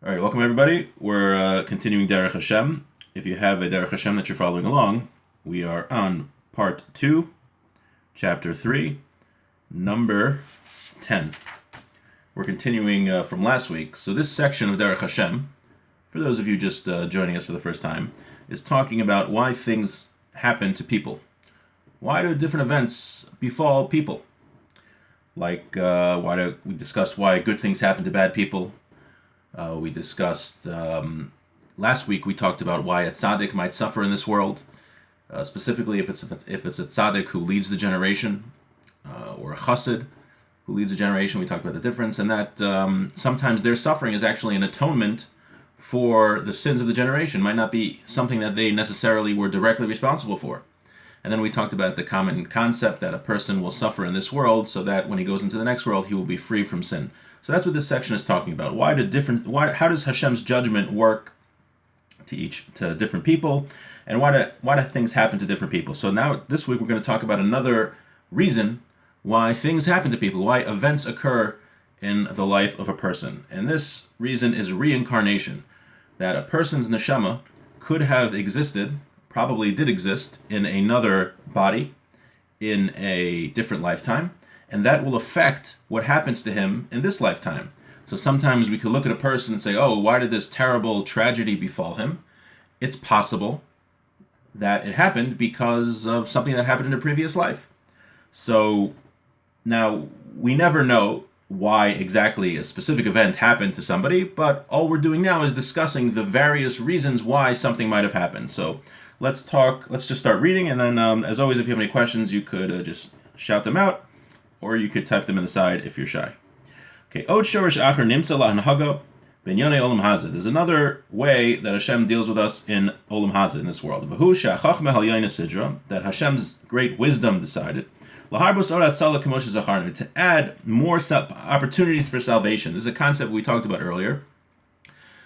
All right, welcome everybody. We're continuing Derech Hashem. If you have a Derech Hashem that you're following along, we are on part 2, chapter 3, number 10. We're continuing from last week. So this section of Derech Hashem, for those of you just joining us for the first time, is talking about why things happen to people. Why do different events befall people? Like we discussed why good things happen to bad people. We discussed last week. We talked about why a tzaddik might suffer in this world, specifically if it's a tzaddik who leads the generation, or a chassid who leads the generation. We talked about the difference, and that sometimes their suffering is actually an atonement for the sins of the generation. Might not be something that they necessarily were directly responsible for. And then we talked about the common concept that a person will suffer in this world so that when he goes into the next world, he will be free from sin. So that's what this section is talking about. How does Hashem's judgment work to different people, and why do things happen to different people? So now this week we're going to talk about another reason why things happen to people, why events occur in the life of a person. And this reason is reincarnation, that a person's neshama could have existed, probably did exist, in another body in a different lifetime, and that will affect what happens to him in this lifetime. So sometimes we could look at a person and say, oh, why did this terrible tragedy befall him? It's possible that it happened because of something that happened in a previous life. So now we never know why exactly a specific event happened to somebody, but all we're doing now is discussing the various reasons why something might have happened. So let's just start reading, and then as always, if you have any questions, you could just shout them out, or you could type them in the side if you're shy. Okay, Od Shorish Acher Nimtza La'anhaga Benyane Olam Hazeh. There's another way that Hashem deals with us in Olam Hazeh, in this world. V'hu she'achachme halyayna sidra, that Hashem's great wisdom decided, Laharbos Orat Salah K'moshe Zacharnu, to add more opportunities for salvation. This is a concept we talked about earlier,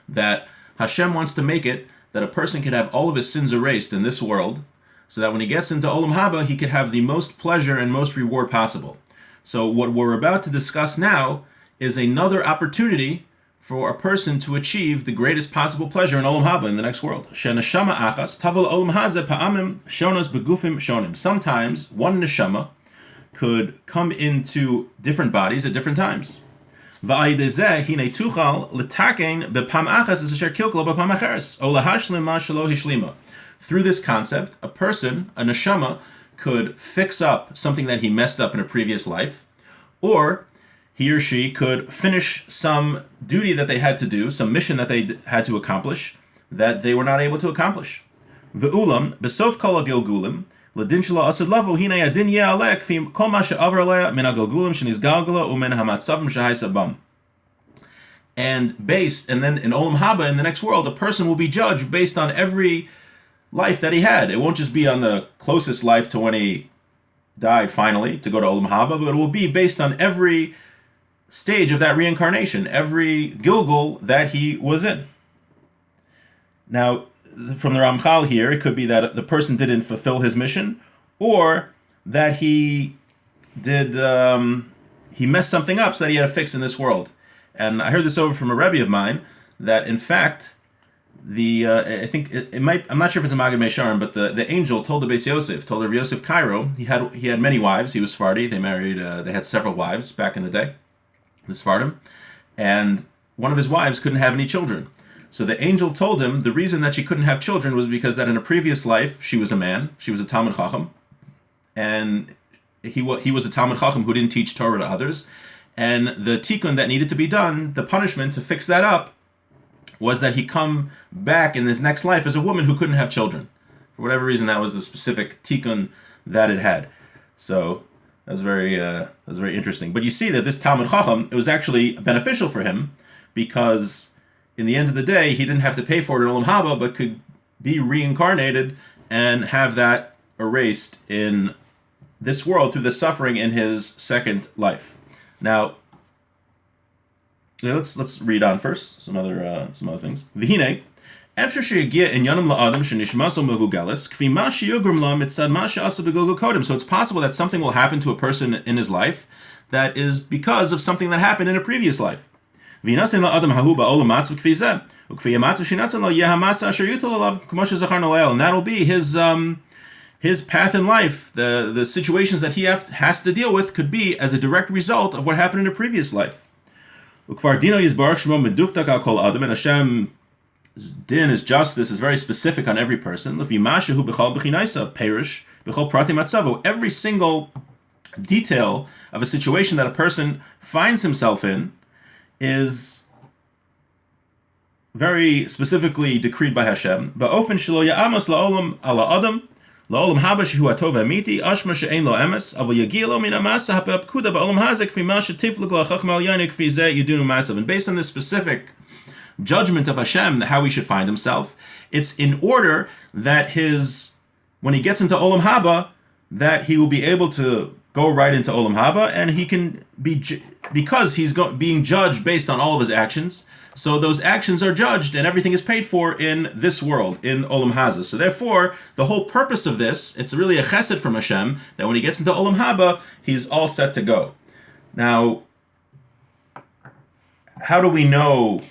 that Hashem wants to make it that a person could have all of his sins erased in this world, so that when he gets into Olam Haba, he could have the most pleasure and most reward possible. So what we're about to discuss now is another opportunity for a person to achieve the greatest possible pleasure in Olam Haba, in the next world. Sheneshama achas tavel Olam Hazeh pa'amim shonos begufim shonim. Sometimes one neshama could come into different bodies at different times. Va'idezeh hine tuchal letaken bepam achas asher kilklo bepam acheres o lahashlim ma shelo hishlima. Through this concept, a person, a neshama, could fix up something that he messed up in a previous life, or he or she could finish some duty that they had to do, some mission that they had to accomplish that they were not able to accomplish. Ve'ulam besof kol hagilgulim ladin shelo asad lavo hine adin ye'aleh kfi kol ma she'avar aleh min hagilgulim shenizgalgala umin hamatzavim shehaysa bam. And then in Olam Haba, in the next world, a person will be judged based on every life that he had. It won't just be on the closest life to when he died finally to go to Olam Haba, but it will be based on every stage of that reincarnation, every Gilgul that he was in. Now, from the Ramchal here, it could be that the person didn't fulfill his mission, or that he messed something up so that he had to fix in this world. And I heard this over from a Rebbe of mine, that in fact, I think it might, I'm not sure if it's a Magid Meisharim, but the angel told the Beis Yosef, told Rav Yosef Cairo, he had many wives. He was Sephardi. They had several wives back in the day, the Sephardim, and one of his wives couldn't have any children. So the angel told him the reason that she couldn't have children was because that in a previous life she was a man, she was a Talmid Chacham, and he was a Talmid Chacham who didn't teach Torah to others, and the tikkun that needed to be done, the punishment to fix that up, was that he come back in this next life as a woman who couldn't have children. For whatever reason, that was the specific tikkun that it had. So that was very interesting. But you see that this Talmid Chacham, it was actually beneficial for him, because in the end of the day, he didn't have to pay for it in Olam Haba, but could be reincarnated and have that erased in this world through the suffering in his second life. Now, let's read on first some other things. V'hinei, after she'agia inyanim la'adam shenishmaso mehugalis, kfi ma sheyugrim la mitzad ma she'asa b'gilgul kodem. So it's possible that something will happen to a person in his life that is because of something that happened in a previous life. V'yinasin la'adam hahu ba'olam matzav k'fi zeh. U'k'fi yamatzav shinatzan lo yeh hamasa asher yutal alav k'mo shezacharnu le'el. And that'll be his path in life. The situations that he has to deal with could be as a direct result of what happened in a previous life. Ukvar dino yizbarach shmo meduktak al kol adam, and Hashem's din, his justice, is very specific on every person. Lefi mashahu b'chal b'chinaisav perish b'chol prati matzavo. Every single detail of a situation that a person finds himself in is very specifically decreed by Hashem. Ba'ofen shelo ya'amos la'olam ala adam. La'olam haba shehu atov amiti ashma she'ein lo emes aval yagia lo min amasa ha'pekuda ba'olam hazek fi ma shetiflik la'chacham al yanik fi zeh yidunu masav. And based on this specific judgment of Hashem, how he should find himself, it's in order that when he gets into Olam Haba, that he will be able to go right into Olam Haba, and he can be, because he's being judged based on all of his actions, so those actions are judged and everything is paid for in this world, in Olam Hazeh. So therefore, the whole purpose of this, it's really a chesed from Hashem, that when he gets into Olam Haba, he's all set to go. Now, how do we know,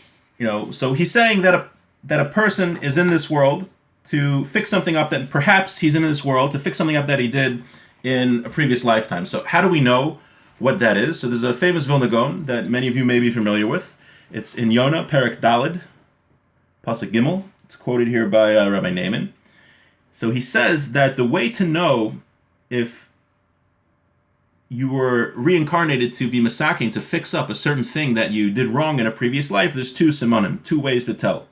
so he's saying that a person is in this world to fix something up, that perhaps he's in this world to fix something up that he did in a previous lifetime. So how do we know what that is? So there's a famous Vilna Gaon that many of you may be familiar with. It's in Yonah, Perek Daled, Pasuk Gimel. It's quoted here by Rabbi Naaman. So he says that the way to know if you were reincarnated to be masaking, to fix up a certain thing that you did wrong in a previous life, there's two simonim, two ways to tell.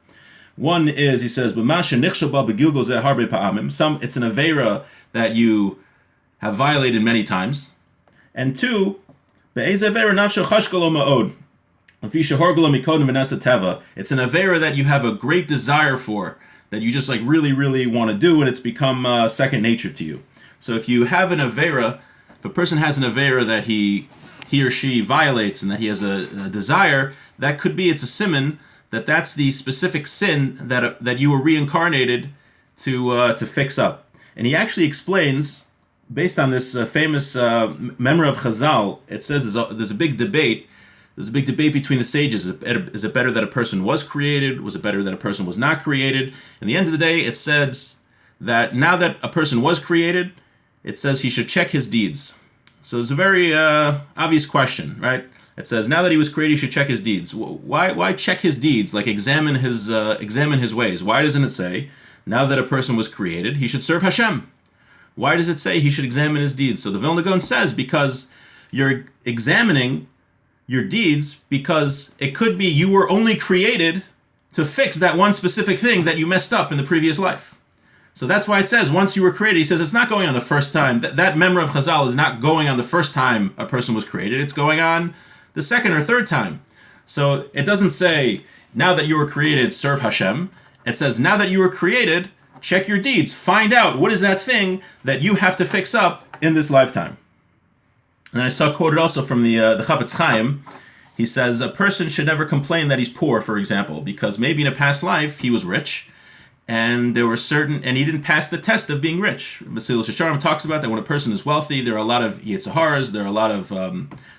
One is, he says, it's an avera that you have violated many times. And two, it's an avera that you have a great desire for, that you just really, really want to do, and it's become second nature to you. So if you have an avera, if a person has an avera that he or she violates and that he has a desire, that could be, it's a siman, that's the specific sin that you were reincarnated to fix up. And he actually explains, based on this famous memory of Chazal, it says there's a big debate. There's a big debate between the sages. Is it better that a person was created? Was it better that a person was not created? In the end of the day, it says that now that a person was created, it says he should check his deeds. So it's a very obvious question, right? It says now that he was created, he should check his deeds. Why check his deeds? Like examine his ways. Why doesn't it say now that a person was created, he should serve Hashem? Why does it say he should examine his deeds? So the Vilna Gaon says because you're examining your deeds, because it could be you were only created to fix that one specific thing that you messed up in the previous life. So that's why it says once you were created, he says it's not going on the first time. That memory of Chazal is not going on the first time a person was created. It's going on the second or third time. So it doesn't say now that you were created, serve Hashem. It says now that you were created, check your deeds. Find out what is that thing that you have to fix up in this lifetime. And I saw quoted also from the Chavetz Chaim. He says a person should never complain that he's poor, for example, because maybe in a past life he was rich, and and he didn't pass the test of being rich. Mesilas Yesharim talks about that when a person is wealthy, there are a lot of yetzaharas, there are a lot of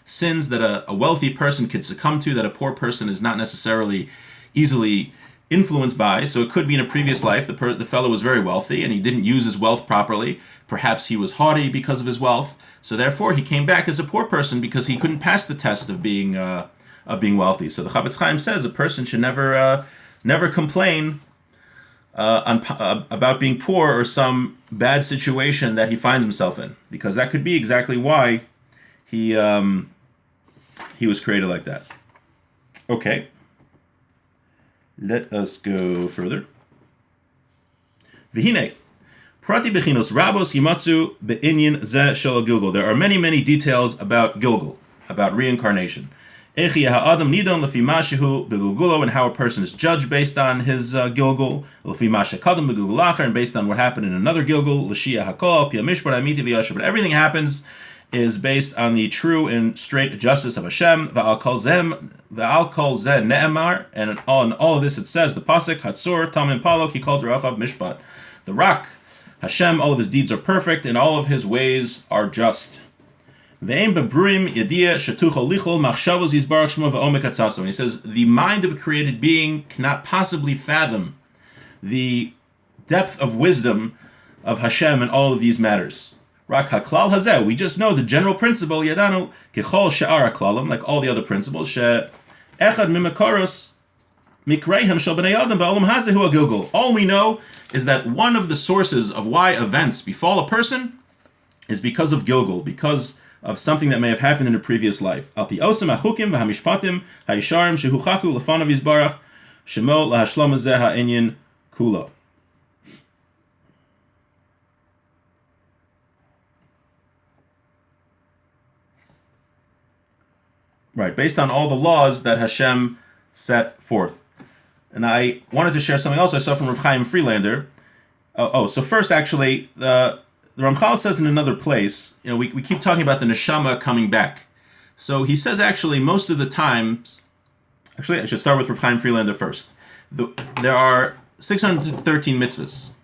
sins that a wealthy person could succumb to that a poor person is not necessarily easily influenced by. So it could be in a previous life the fellow was very wealthy and he didn't use his wealth properly. Perhaps he was haughty because of his wealth. So therefore he came back as a poor person because he couldn't pass the test of being wealthy. So the Chavetz Chaim says a person should never complain about being poor or some bad situation that he finds himself in, because that could be exactly why he was created like that. Okay, let us go further. V'hinei prati bechinos rabos yimatzu be'inyan zeh shel Gilgul. There are many details about Gilgul, about reincarnation. Echi ha'adam nidon lefi mashehu begulgulo, and how a person is judged based on his Gilgul, lefi mashekadam begugulacher, and based on what happened in another Gilgul, l'shia hakol pia mishpat amiti v'yasher. But everything happens is based on the true and straight justice of Hashem. Va'al kol zeh ne'emar, and on all of this it says the pasuk Hatzor Tamim Palok, he called Rachav Mishpat. The rock, Hashem, all of his deeds are perfect and all of his ways are just. Ve'em bebruim yadia shetuchol lichol machshavos yizbarach shmo ve'omek atzaso. And he says, the mind of a created being cannot possibly fathom the depth of wisdom of Hashem in all of these matters. Rak haklal hazeh, we just know the general principle, yadanu kechol she'ar haklalim, like all the other principles, she'echad mimakoros mikreihem shel b'nei adam ba'olam hazeh hu agilgul. All we know is that one of the sources of why events befall a person is because of Gilgul, because of something that may have happened in a previous life. Al pi osem hachukim v'hamishpatim ha'isharim shehuchaku lefanav yizbarach shemo lahashlam hazeh ha'inyan kulo. Right, based on all the laws that Hashem set forth. And I wanted to share something else I saw from Rav Chaim Friedlander. So first, actually, the Ramchal says in another place, we keep talking about the neshama coming back. So he says, actually, most of the times, actually, I should start with Rav Chaim Friedlander first. There are 613 mitzvahs.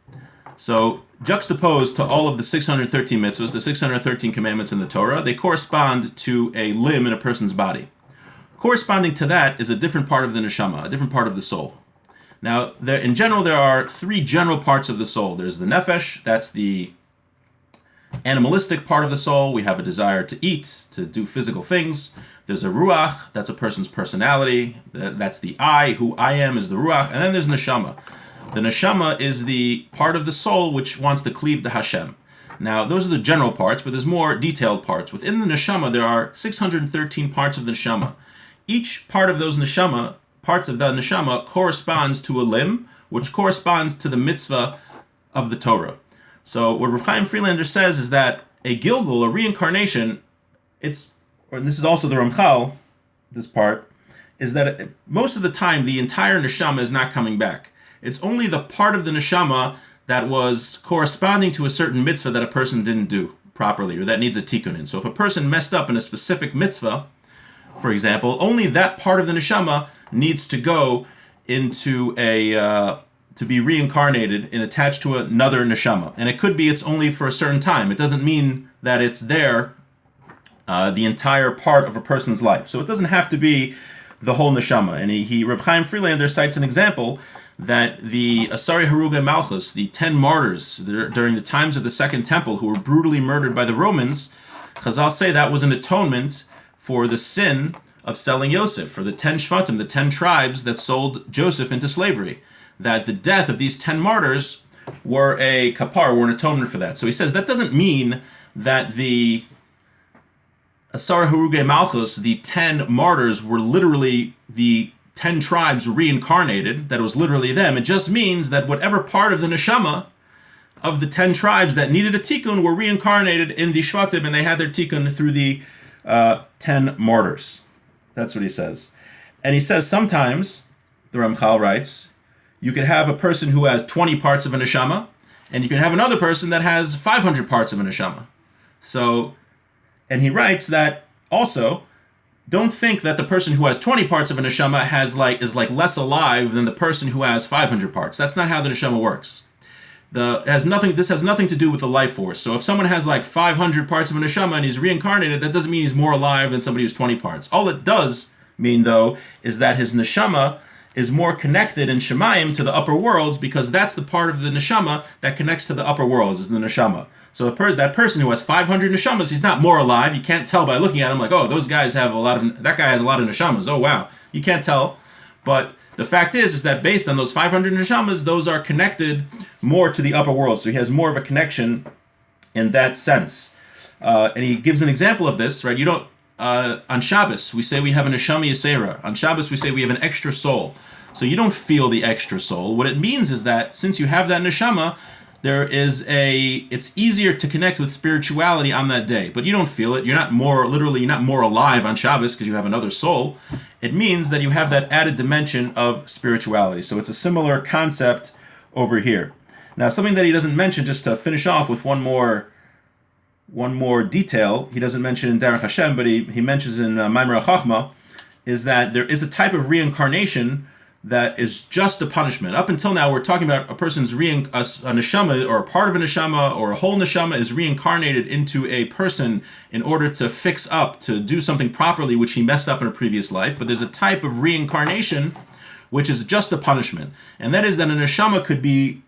So juxtaposed to all of the 613 mitzvahs, the 613 commandments in the Torah, they correspond to a limb in a person's body. Corresponding to that is a different part of the neshama, a different part of the soul. Now, in general, there are three general parts of the soul. There's the nefesh, that's the animalistic part of the soul. We have a desire to eat, to do physical things. There's a ruach, that's a person's personality. That's the I, who I am is the ruach. And then there's neshama. The neshama is the part of the soul which wants to cleave to Hashem. Now, those are the general parts, but there's more detailed parts. Within the neshama, there are 613 parts of the neshama. Each part of those parts of the neshama corresponds to a limb, which corresponds to the mitzvah of the Torah. So what Rav Chaim Friedlander says is that a Gilgul, a reincarnation, and this is also the Ramchal, this part, is that most of the time the entire neshama is not coming back. It's only the part of the neshama that was corresponding to a certain mitzvah that a person didn't do properly or that needs a tikkun in. So if a person messed up in a specific mitzvah, for example, only that part of the neshama needs to go into to be reincarnated and attached to another neshama. And it could be it's only for a certain time. It doesn't mean that it's there the entire part of a person's life. So it doesn't have to be the whole neshama. And Rav Chaim Friedlander cites an example that the Asari Haruga Malchus, the 10 martyrs during the times of the Second Temple who were brutally murdered by the Romans, Chazal say that was an atonement for the sin of selling Yosef, for the 10 Shvatim, the 10 tribes that sold Joseph into slavery. That the death of these 10 martyrs were a kapar, were an atonement for that. So he says that doesn't mean that the Asar Haruge Malchus, the 10 martyrs, were literally the 10 tribes reincarnated, that it was literally them. It just means that whatever part of the neshama of the 10 tribes that needed a tikkun were reincarnated in the Shvatim, and they had their tikkun through the 10 martyrs. That's what he says. And he says sometimes, the Ramchal writes, you could have a person who has 20 parts of a neshama, and you can have another person that has 500 parts of a neshama. So, and he writes that also, don't think that the person who has 20 parts of a neshama is less alive than the person who has 500 parts. That's not how the neshama works. This has nothing to do with the life force. So if someone has 500 parts of a neshama and he's reincarnated, that doesn't mean he's more alive than somebody who's 20 parts. All it does mean, though, is that his neshama is more connected in Shemayim to the upper worlds, because that's the part of the neshama that connects to the upper worlds, is the neshama. So that person who has 500 neshamas, he's not more alive. You can't tell by looking at him those guys have that guy has a lot of neshamas. Oh, wow. You can't tell. But the fact is that based on those 500 neshamas, those are connected more to the upper world. So he has more of a connection in that sense. And he gives an example of this, right? On Shabbos, we say we have a neshama yisera. On Shabbos, we say we have an extra soul. So you don't feel the extra soul. What it means is that since you have that neshama, it's easier to connect with spirituality on that day, but you don't feel it. You're not more alive on Shabbos because you have another soul. It means that you have that added dimension of spirituality. So it's a similar concept over here. Now, something that he doesn't mention, just to finish off with one more detail, he doesn't mention in Derech Hashem, but he mentions in Maimer HaChachma, is that there is a type of reincarnation that is just a punishment. Up until now, we're talking about a person's a neshama, or a part of a neshama, or a whole neshama is reincarnated into a person in order to fix up, to do something properly which he messed up in a previous life. But there's a type of reincarnation which is just a punishment, and that is that a neshama could be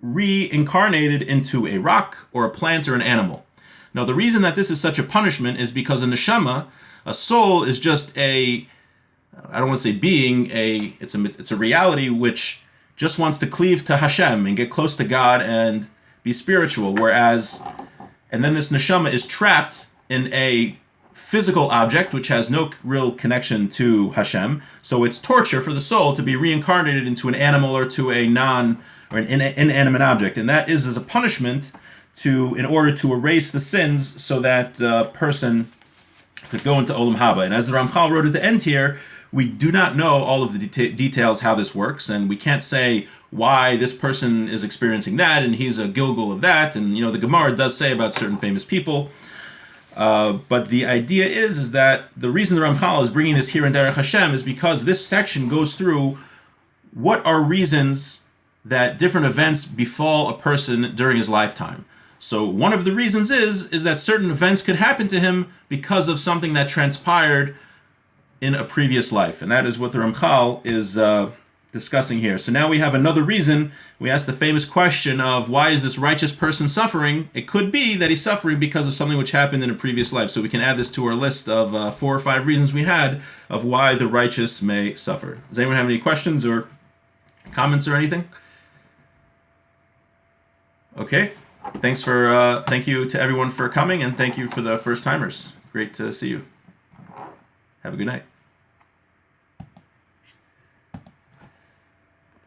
reincarnated into a rock or a plant or an animal. Now, the reason that this is such a punishment is because a neshama, a soul, is just I don't want to say being, it's a reality which just wants to cleave to Hashem and get close to God and be spiritual, and then this neshama is trapped in a physical object which has no real connection to Hashem, so it's torture for the soul to be reincarnated into an animal or to an inanimate object, and that is as a punishment in order to erase the sins so that person could go into Olam Haba. And as the Ramchal wrote at the end here, we do not know all of the details how this works, and we can't say why this person is experiencing that and he's a Gilgul of that, and the Gemara does say about certain famous people. But the idea is that the reason the Ramchal is bringing this here in Derech Hashem is because this section goes through what are reasons that different events befall a person during his lifetime. So one of the reasons is that certain events could happen to him because of something that transpired in a previous life. And that is what the Ramchal is discussing here. So now we have another reason. We ask the famous question of why is this righteous person suffering? It could be that he's suffering because of something which happened in a previous life. So we can add this to our list of 4 or 5 reasons we had of why the righteous may suffer. Does anyone have any questions or comments or anything? Okay. Thank you to everyone for coming, and thank you for the first timers. Great to see you. Have a good night.